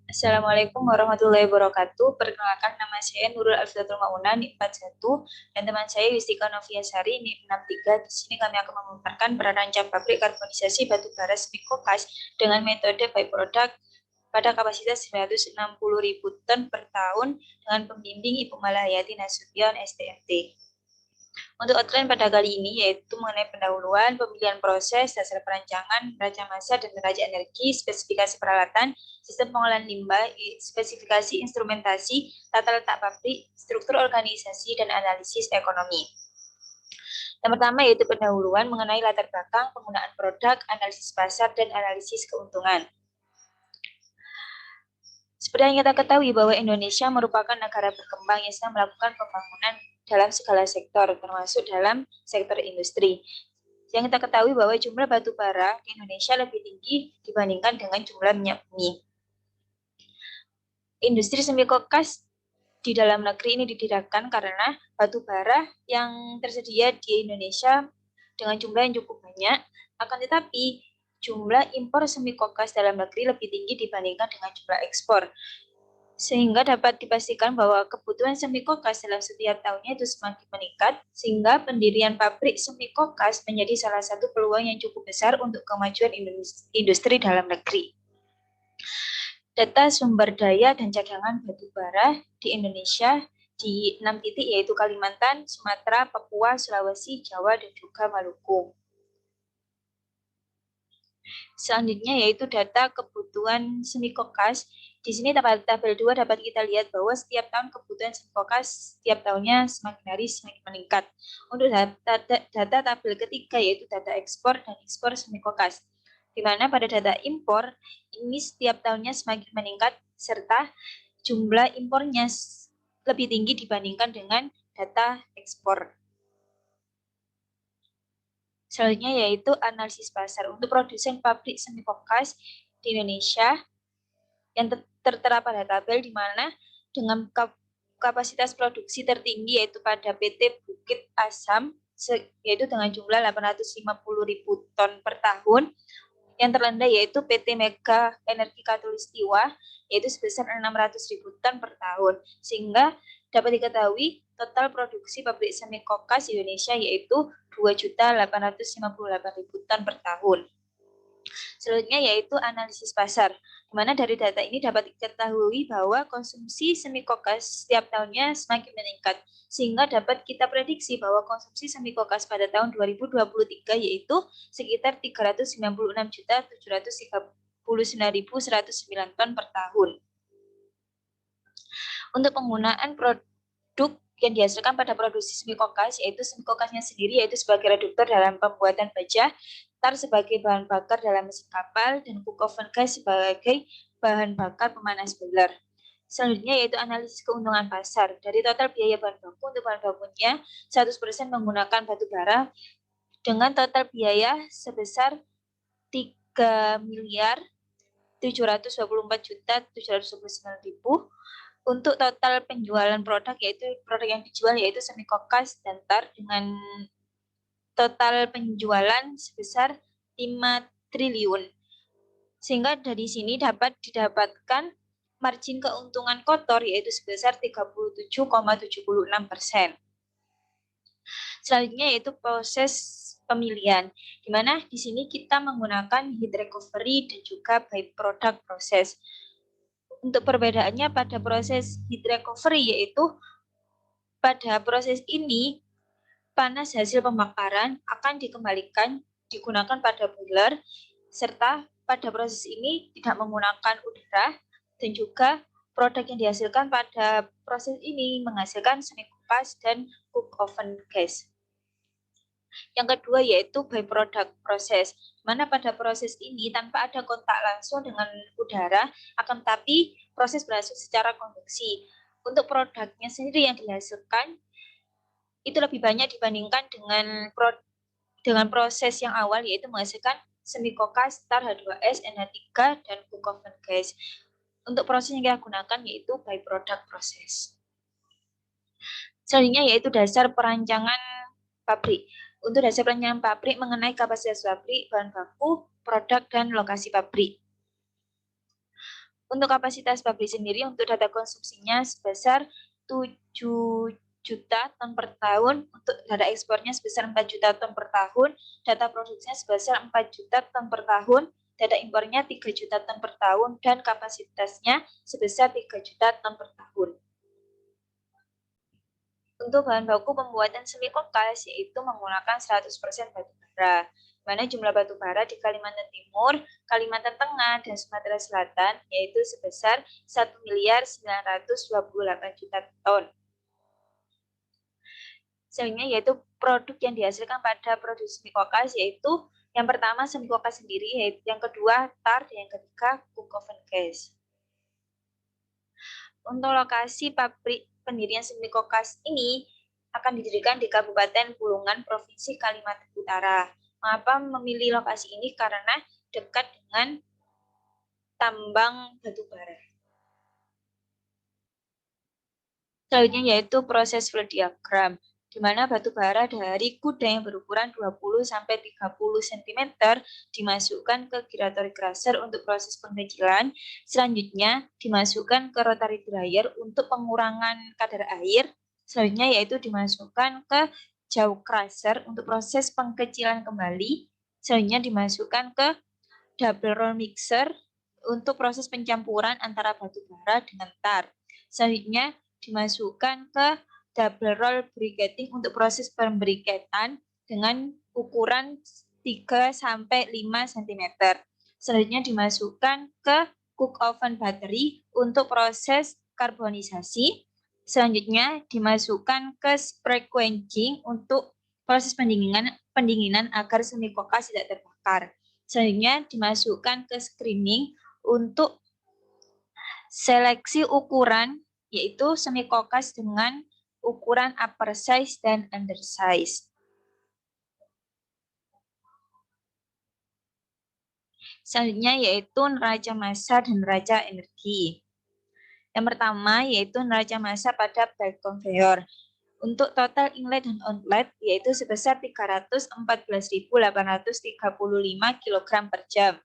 Assalamualaikum warahmatullahi wabarakatuh. Perkenalkan, nama saya Nurul Alfiatul Mauna, NIM 41, dan teman saya Yustika Noviasari, NIM 63. Di sini kami akan memaparkan perancang pabrik karbonisasi batu bara Smikokas dengan metode byproduct pada kapasitas 960.000 ton per tahun dengan pembimbing Ibu Malahayati Nasution, STMT. Untuk outline pada kali ini yaitu mengenai pendahuluan, pemilihan proses, dasar perancangan, neraca massa dan neraca energi, spesifikasi peralatan, sistem pengolahan limbah, spesifikasi instrumentasi, tata letak pabrik, struktur organisasi, dan analisis ekonomi. Yang pertama yaitu pendahuluan mengenai latar belakang, penggunaan produk, analisis pasar, dan analisis keuntungan. Seperti yang kita ketahui bahwa Indonesia merupakan negara berkembang yang sedang melakukan pembangunan dalam segala sektor, termasuk dalam sektor industri. Yang kita ketahui bahwa jumlah batu bara di Indonesia lebih tinggi dibandingkan dengan jumlah minyak bumi. Industri Smikokas di dalam negeri ini didirikan karena batu bara yang tersedia di Indonesia dengan jumlah yang cukup banyak, akan tetapi jumlah impor Smikokas dalam negeri lebih tinggi dibandingkan dengan jumlah ekspor. Sehingga dapat dipastikan bahwa kebutuhan Smikokas dalam setiap tahunnya itu semakin meningkat, sehingga pendirian pabrik Smikokas menjadi salah satu peluang yang cukup besar untuk kemajuan industri dalam negeri. Data sumber daya dan cadangan batu bara di Indonesia di 6 titik yaitu Kalimantan, Sumatera, Papua, Sulawesi, Jawa, dan juga Maluku. Selanjutnya yaitu data kebutuhan Smikokas. Di sini tabel 2 dapat kita lihat bahwa setiap tahun kebutuhan Smikokas setiap tahunnya semakin hari semakin meningkat. Untuk data tabel ketiga yaitu data ekspor dan ekspor Smikokas, di mana pada data impor ini setiap tahunnya semakin meningkat serta jumlah impornya lebih tinggi dibandingkan dengan data ekspor. Selanjutnya yaitu analisis pasar. Untuk produsen pabrik Smikokas di Indonesia yang tertera pada tabel, di mana dengan kapasitas produksi tertinggi yaitu pada PT Bukit Asam yaitu dengan jumlah 850.000 ton per tahun. Yang terrendah yaitu PT Mega Energi Katulistiwa yaitu sebesar 600.000 ton per tahun. Sehingga dapat diketahui total produksi pabrik Smikokas di Indonesia yaitu 2.858.000 ton per tahun. Selanjutnya yaitu analisis pasar, di mana dari data ini dapat diketahui bahwa konsumsi Smikokas setiap tahunnya semakin meningkat, sehingga dapat kita prediksi bahwa konsumsi Smikokas pada tahun 2023 yaitu sekitar 396.739.109 ton per tahun. Untuk penggunaan produk yang dihasilkan pada produksi Smikokas, yaitu Smikokasnya sendiri yaitu sebagai reduktor dalam pembuatan baja, tar sebagai bahan bakar dalam mesin kapal, dan cook oven gas sebagai bahan bakar pemanas boiler. Selanjutnya yaitu analisis keuntungan pasar. Dari total biaya bahan baku, untuk bahan bakunya 100% menggunakan batu bara dengan total biaya sebesar 3.724.729.000. Untuk total penjualan produk yaitu produk yang dijual yaitu Smikokas dan tar dengan total penjualan sebesar 5 triliun. Sehingga dari sini dapat didapatkan margin keuntungan kotor yaitu sebesar 37,76%. Selanjutnya yaitu proses pemilihan, di mana di sini kita menggunakan heat recovery dan juga byproduct proses. Untuk perbedaannya pada proses heat recovery yaitu pada proses ini panas hasil pembakaran akan dikembalikan digunakan pada boiler, serta pada proses ini tidak menggunakan udara, dan juga produk yang dihasilkan pada proses ini menghasilkan Smikokas dan cook oven gas. Yang kedua yaitu byproduct proses, mana pada proses ini tanpa ada kontak langsung dengan udara, akan tetapi proses berlangsung secara konveksi. Untuk produknya sendiri yang dihasilkan itu lebih banyak dibandingkan dengan proses yang awal yaitu menghasilkan Smikokas, tar H2S, NH3, dan cook oven gas. Untuk proses yang kita gunakan yaitu byproduct proses. Selanjutnya yaitu dasar perancangan pabrik. Untuk dasar perancangan pabrik mengenai kapasitas pabrik, bahan baku, produk, dan lokasi pabrik. Untuk kapasitas pabrik sendiri untuk data konsumsinya sebesar 7 juta ton per tahun, untuk data ekspornya sebesar 4 juta ton per tahun, data produksinya sebesar 4 juta ton per tahun, data impornya 3 juta ton per tahun, dan kapasitasnya sebesar 3 juta ton per tahun. Untuk bahan baku pembuatan semikokas yaitu menggunakan 100% batu bara, mana jumlah batu bara di Kalimantan Timur, Kalimantan Tengah, dan Sumatera Selatan yaitu sebesar 1.928 juta ton. Selanjutnya yaitu produk yang dihasilkan pada produksi semikokas yaitu yang pertama semikokas sendiri, yaitu yang kedua tar, dan yang ketiga cook oven gas. Untuk lokasi pabrik pendirian semikokas ini akan didirikan di Kabupaten Bulungan, Provinsi Kalimantan Utara. Mengapa memilih lokasi ini? Karena dekat dengan tambang batu bara. Selanjutnya yaitu proses flow diagram, di mana batu bara dari kuda yang berukuran 20-30 cm dimasukkan ke gyratory crusher untuk proses pengecilan. Selanjutnya dimasukkan ke rotary dryer untuk pengurangan kadar air. Selanjutnya yaitu dimasukkan ke jaw crusher untuk proses pengkecilan kembali. Selanjutnya dimasukkan ke double roll mixer untuk proses pencampuran antara batu bara dengan tar. Selanjutnya dimasukkan ke double roll briquetting untuk proses pembriketan dengan ukuran 3-5 cm. Selanjutnya dimasukkan ke cook oven battery untuk proses karbonisasi. Selanjutnya dimasukkan ke spray quenching untuk proses pendinginan agar semikokas tidak terbakar. Selanjutnya dimasukkan ke screening untuk seleksi ukuran, yaitu semikokas dengan ukuran upper size dan under size. Selanjutnya yaitu neraca massa dan neraca energi. Yang pertama yaitu neraca massa pada belt conveyor. Untuk total inlet dan outlet yaitu sebesar 314.835 kg per jam.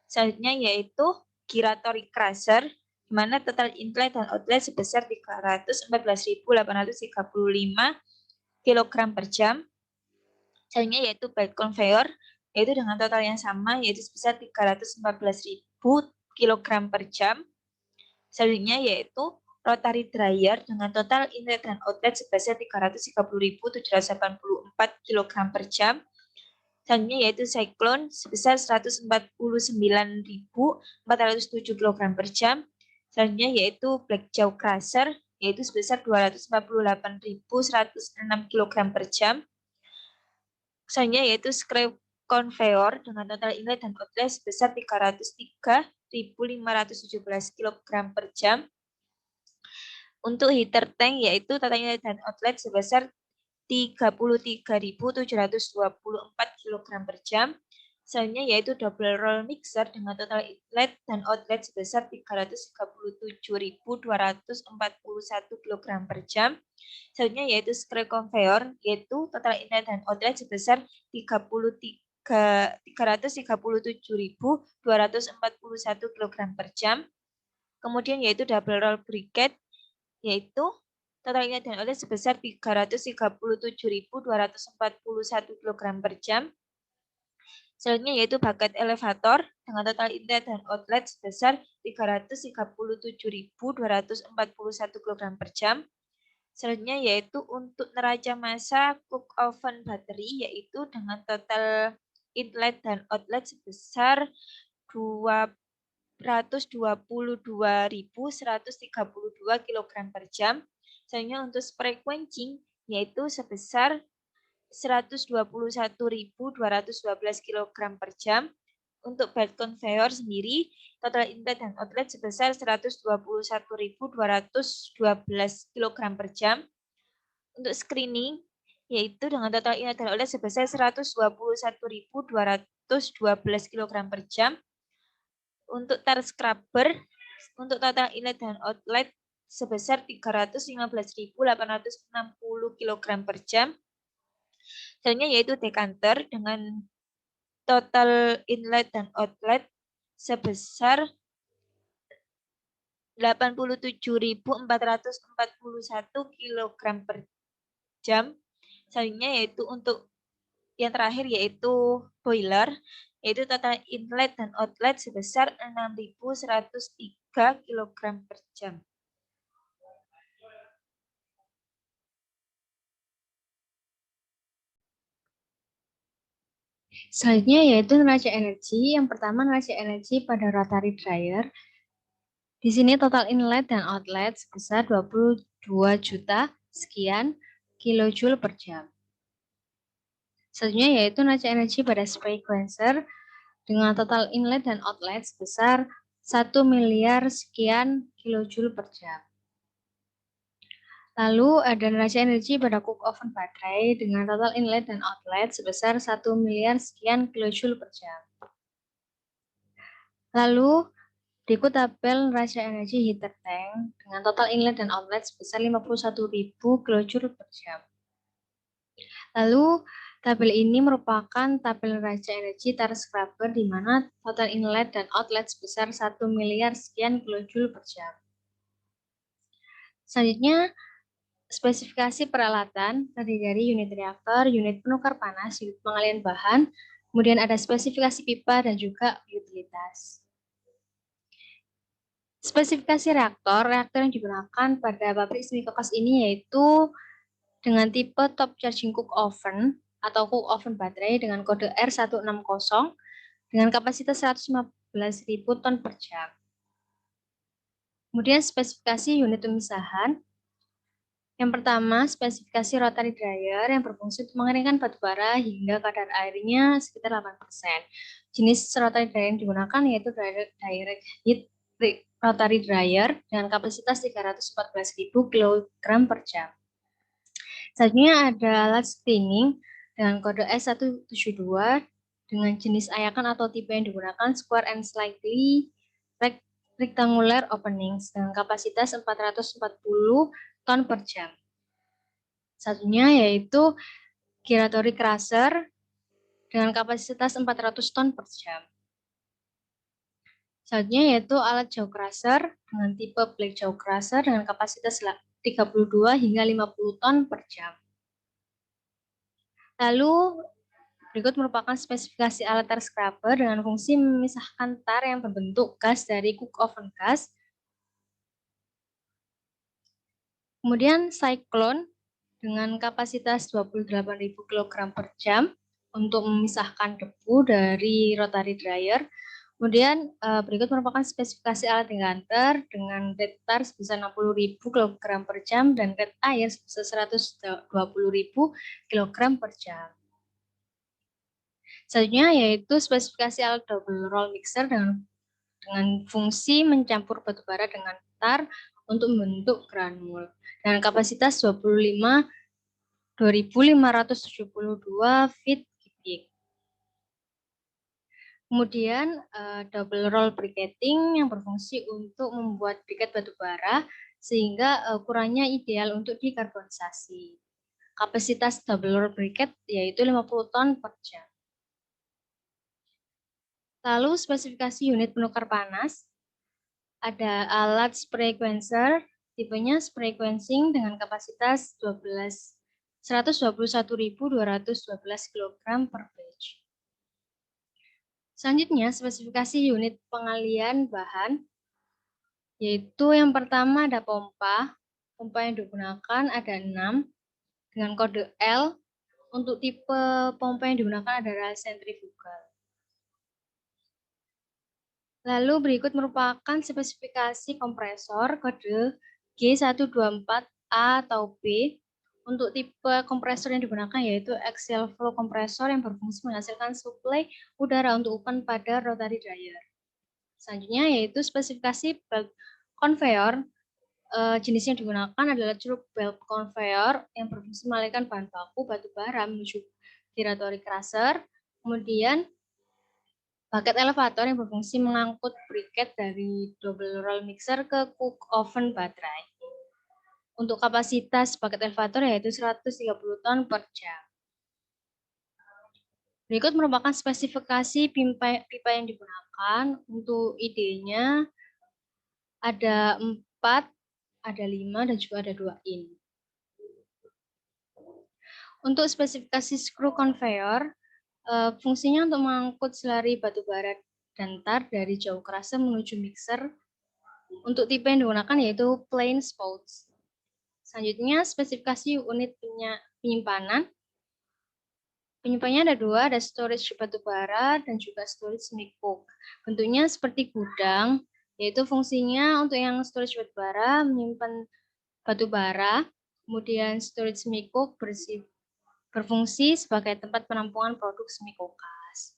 Selanjutnya yaitu gyratory crusher, di mana total inlet dan outlet sebesar 314.835 kg per jam. Selanjutnya yaitu belt conveyor, yaitu dengan total yang sama, yaitu sebesar 314.000 kg per jam. Selanjutnya yaitu rotary dryer dengan total inlet dan outlet sebesar 330.784 kg per jam. Selanjutnya yaitu cyclone sebesar 149.407 kg per jam. Selanjutnya yaitu black jaw crusher yaitu sebesar 248.106 kg per jam. Selanjutnya yaitu scrape conveyor dengan total inlet dan outlet sebesar 303.517 kg per jam. Untuk heater tank yaitu total inlet dan outlet sebesar 33.724 kg per jam. Selanjutnya yaitu double roll mixer dengan total inlet dan outlet sebesar 337.241 kg per jam. Selanjutnya yaitu scrape conveyor yaitu total inlet dan outlet sebesar 337.241 kg per jam. Kemudian yaitu double roll briquette yaitu total inlet dan outlet sebesar 337.241 kg per jam. Selanjutnya yaitu bucket elevator dengan total inlet dan outlet sebesar 337.241 kg per jam. Selanjutnya yaitu untuk neraca massa cook oven battery yaitu dengan total inlet dan outlet sebesar 222.132 kg per jam. Selanjutnya untuk spray quenching yaitu sebesar 121.212 kg per jam. Untuk belt conveyor sendiri, total inlet dan outlet sebesar 121.212 kg per jam. Untuk screening, yaitu dengan total inlet dan outlet sebesar 121.212 kg per jam. Untuk tar scrubber, untuk total inlet dan outlet sebesar 315.860 kg per jam. Selanjutnya yaitu decanter dengan total inlet dan outlet sebesar 87.441 kg per jam. Selanjutnya yaitu untuk yang terakhir yaitu boiler, yaitu total inlet dan outlet sebesar 6.103 kg per jam. Selanjutnya yaitu neraca energi. Yang pertama neraca energi pada rotary dryer. Di sini total inlet dan outlet sebesar 22 juta sekian kilojoule per jam. Selanjutnya yaitu neraca energi pada spray cleanser dengan total inlet dan outlet sebesar 1 miliar sekian kilojoule per jam. Lalu ada neraca energi pada cook oven baterai dengan total inlet dan outlet sebesar 1 miliar sekian kilojoule per jam. Lalu berikut tabel neraca energi heater tank dengan total inlet dan outlet sebesar 51.000 kilojoule per jam. Lalu tabel ini merupakan tabel neraca energi tar scrubber di mana total inlet dan outlet sebesar 1 miliar sekian kilojoule per jam. Selanjutnya spesifikasi peralatan terdiri dari unit reaktor, unit penukar panas, unit pengalian bahan, kemudian ada spesifikasi pipa dan juga utilitas. Spesifikasi reaktor yang digunakan pada pabrik semikokas ini yaitu dengan tipe top charging cook oven atau cook oven baterai dengan kode R160 dengan kapasitas 115.000 ton per jam. Kemudian spesifikasi unit pemisahan. Yang pertama, spesifikasi rotary dryer yang berfungsi untuk mengeringkan batu bara hingga kadar airnya sekitar 8%. Jenis rotary dryer yang digunakan yaitu direct heat rotary dryer dengan kapasitas 314.000 kg per jam. Selanjutnya ada alat screening dengan kode S172 dengan jenis ayakan atau tipe yang digunakan square and slightly rectangular openings dengan kapasitas 440 ton per jam. Satunya yaitu giratory crusher dengan kapasitas 400 ton per jam. Selanjutnya yaitu alat jaw crusher dengan tipe black jaw crusher dengan kapasitas 32 hingga 50 ton per jam. Lalu berikut merupakan spesifikasi alat tar scrubber dengan fungsi memisahkan tar yang berbentuk gas dari cook oven gas. Kemudian cyclone dengan kapasitas 28.000 kg per jam untuk memisahkan debu dari rotary dryer. Kemudian berikut merupakan spesifikasi alat decanter dengan rate tar sebesar 60.000 kg per jam dan rate air sebesar 120.000 kg per jam. Selanjutnya yaitu spesifikasi alat double roll mixer dengan fungsi mencampur batu bara dengan tar untuk membentuk granul dengan kapasitas 2.572 feet kubik. Kemudian double roll briquetting yang berfungsi untuk membuat briket batu bara sehingga ukurannya ideal untuk dikarbonisasi. Kapasitas double roll briquet yaitu 50 ton per jam. Lalu spesifikasi unit penukar panas. Ada alat spray cleanser, tipenya spray cleansing dengan kapasitas 121.212 kg per batch. Selanjutnya, spesifikasi unit pengalian bahan, yaitu yang pertama ada pompa. Pompa yang digunakan ada 6 dengan kode L. Untuk tipe pompa yang digunakan adalah sentrifugal. Lalu berikut merupakan spesifikasi kompresor kode G124A atau B. Untuk tipe kompresor yang digunakan yaitu axial flow kompresor yang berfungsi menghasilkan suplai udara untuk oven pada rotary dryer. Selanjutnya yaitu spesifikasi belt conveyor. Jenis yang digunakan adalah curug belt conveyor yang berfungsi mengalirkan bahan baku batu bara menuju giratory crusher. Kemudian bucket elevator yang berfungsi mengangkut briquet dari double roll mixer ke cook oven baterai. Untuk kapasitas bucket elevator yaitu 130 ton per jam. Berikut merupakan spesifikasi pipa yang digunakan. Untuk idenya Ada 4, ada 5, dan juga ada 2 in. Untuk spesifikasi screw conveyor, fungsinya untuk mengangkut selari batu bara dan tar dari jauh kerasa menuju mixer. Untuk tipe yang digunakan yaitu plain spouts. Selanjutnya, spesifikasi unit penyimpanan. Penyimpanannya ada 2, ada storage batu bara dan juga storage semi-coke. Bentuknya seperti gudang, yaitu fungsinya untuk yang storage batu bara menyimpan batu bara, kemudian storage semi-coke berfungsi sebagai tempat penampungan produk semi-kokas.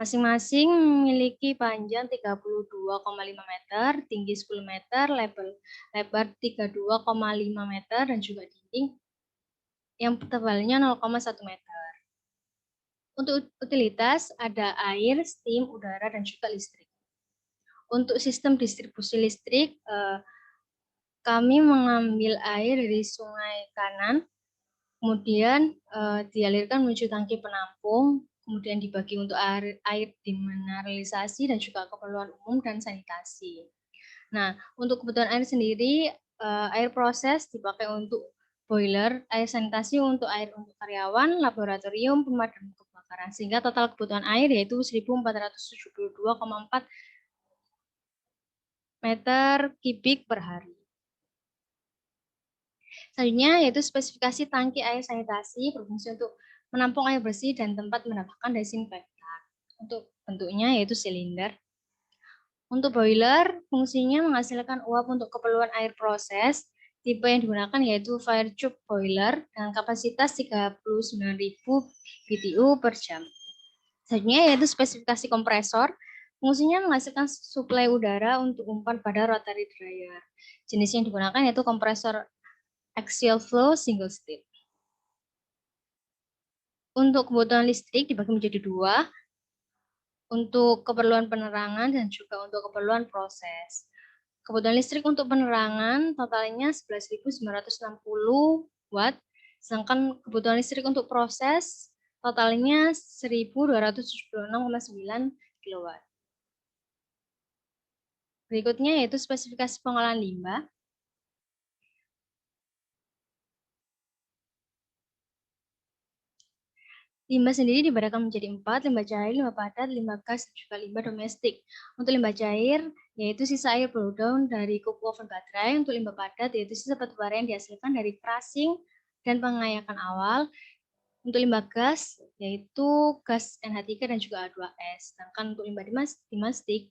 Masing-masing memiliki panjang 32,5 meter, tinggi 10 meter, lebar 32,5 meter, dan juga dinding yang tebalnya 0,1 meter. Untuk utilitas ada air, steam, udara, dan juga listrik. Untuk sistem distribusi listrik, kami mengambil air dari sungai kanan, kemudian dialirkan menuju tangki penampung, kemudian dibagi untuk air demineralisasi dan juga keperluan umum dan sanitasi. Nah, untuk kebutuhan air sendiri, air proses dipakai untuk boiler, air sanitasi untuk untuk karyawan, laboratorium, pemadam kebakaran, sehingga total kebutuhan air yaitu 1.472,4 meter kubik per hari. Selanjutnya yaitu spesifikasi tangki air sanitasi berfungsi untuk menampung air bersih dan tempat menambahkan desinfektan. Untuk bentuknya yaitu silinder. Untuk boiler, fungsinya menghasilkan uap untuk keperluan air proses. Tipe yang digunakan yaitu fire tube boiler dengan kapasitas 39.000 BTU per jam. Selanjutnya yaitu spesifikasi kompresor. Fungsinya menghasilkan suplai udara untuk umpan pada rotary dryer. Jenis yang digunakan yaitu kompresor axial flow single stage. Untuk kebutuhan listrik dibagi menjadi 2, untuk keperluan penerangan dan juga untuk keperluan proses. Kebutuhan listrik untuk penerangan totalnya 11.960 watt, sedangkan kebutuhan listrik untuk proses totalnya 1.276,9 kW. Berikutnya yaitu spesifikasi pengolahan limbah. Limbah sendiri dibedakan menjadi 4, limbah cair, limbah padat, limbah gas, dan juga limbah domestik. Untuk limbah cair, yaitu sisa air blowdown dari coke oven baterai. Untuk limbah padat, yaitu sisa batu bara yang dihasilkan dari crushing dan pengayakan awal. Untuk limbah gas, yaitu gas NH3 dan juga H2S. Sedangkan untuk limbah domestik,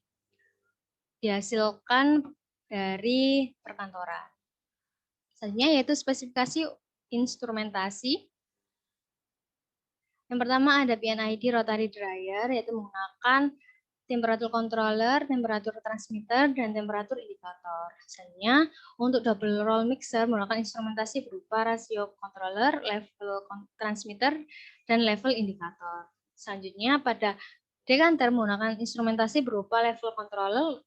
dihasilkan dari perkantoran. Selanjutnya yaitu spesifikasi instrumentasi. Yang pertama ada PNID rotary dryer, yaitu menggunakan temperatur controller, temperatur transmitter, dan temperatur indikator. Misalnya untuk double roll mixer menggunakan instrumentasi berupa rasio controller, level transmitter, dan level indikator. Selanjutnya pada decanter menggunakan instrumentasi berupa level controller,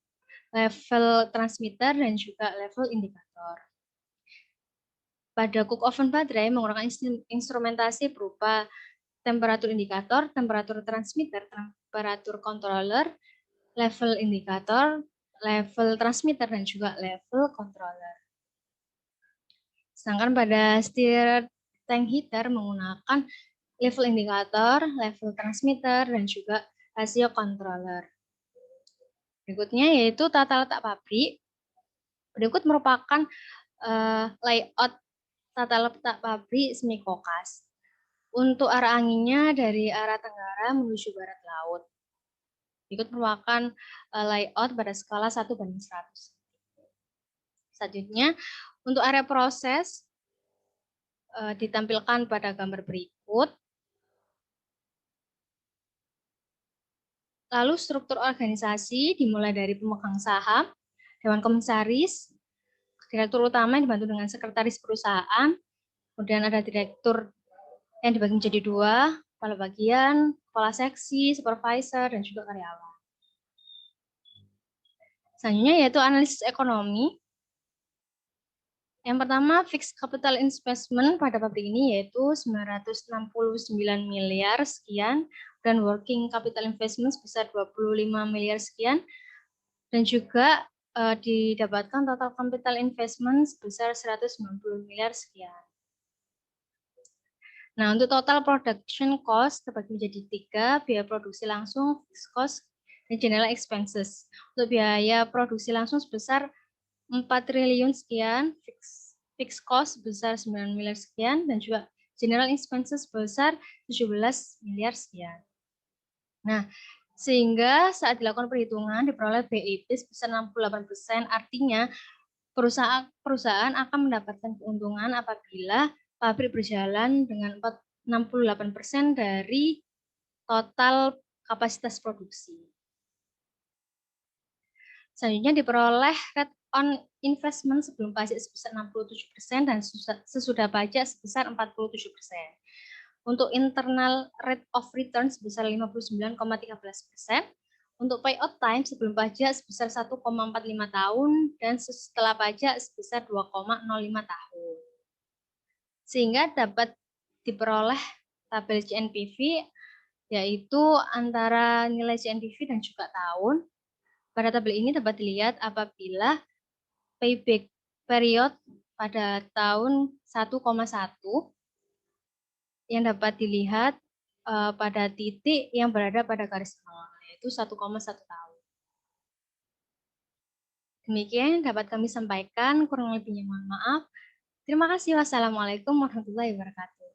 level transmitter, dan juga level indikator. Pada cook oven baterai menggunakan instrumentasi berupa temperatur indikator, temperatur transmitter, temperatur controller, level indikator, level transmitter, dan juga level controller. Sedangkan pada stir tank heater menggunakan level indikator, level transmitter, dan juga rasio controller. Berikutnya yaitu tata letak pabrik. Berikut merupakan layout tata letak pabrik semi-kokas. Untuk arah anginnya dari arah tenggara menuju barat laut. Berikut merupakan layout pada skala 1:100. Selanjutnya, untuk area proses ditampilkan pada gambar berikut. Lalu struktur organisasi dimulai dari pemegang saham, dewan komisaris, direktur utama yang dibantu dengan sekretaris perusahaan, kemudian ada direktur yang dibagi menjadi 2, kepala bagian, kepala seksi, supervisor, dan juga karyawan. Selanjutnya yaitu analisis ekonomi. Yang pertama, fixed capital investment pada pabrik ini yaitu 969 miliar sekian, dan working capital investment sebesar 25 miliar sekian, dan juga didapatkan total capital investment sebesar 190 miliar sekian. Nah, untuk total production cost terbagi menjadi 3, biaya produksi langsung, fixed cost, dan general expenses. Untuk biaya produksi langsung sebesar 4 triliun sekian, fixed cost sebesar 9 miliar sekian, dan juga general expenses sebesar 17 miliar sekian. Nah, sehingga saat dilakukan perhitungan diperoleh BIP sebesar 68%, artinya perusahaan akan mendapatkan keuntungan apabila pabrik berjalan dengan 68% dari total kapasitas produksi. Selanjutnya diperoleh rate on investment sebelum pajak sebesar 67% dan sesudah pajak sebesar 47%. Untuk internal rate of return sebesar 59,13%. Untuk payout time sebelum pajak sebesar 1,45 tahun dan setelah pajak sebesar 2,05 tahun. Sehingga dapat diperoleh tabel CNPV yaitu antara nilai CNPV dan juga tahun. Pada tabel ini dapat dilihat apabila payback period pada tahun 1,1 yang dapat dilihat pada titik yang berada pada garis bawah, yaitu 1,1 tahun. Demikian dapat kami sampaikan, kurang lebihnya mohon maaf. Terima kasih. Wassalamualaikum warahmatullahi wabarakatuh.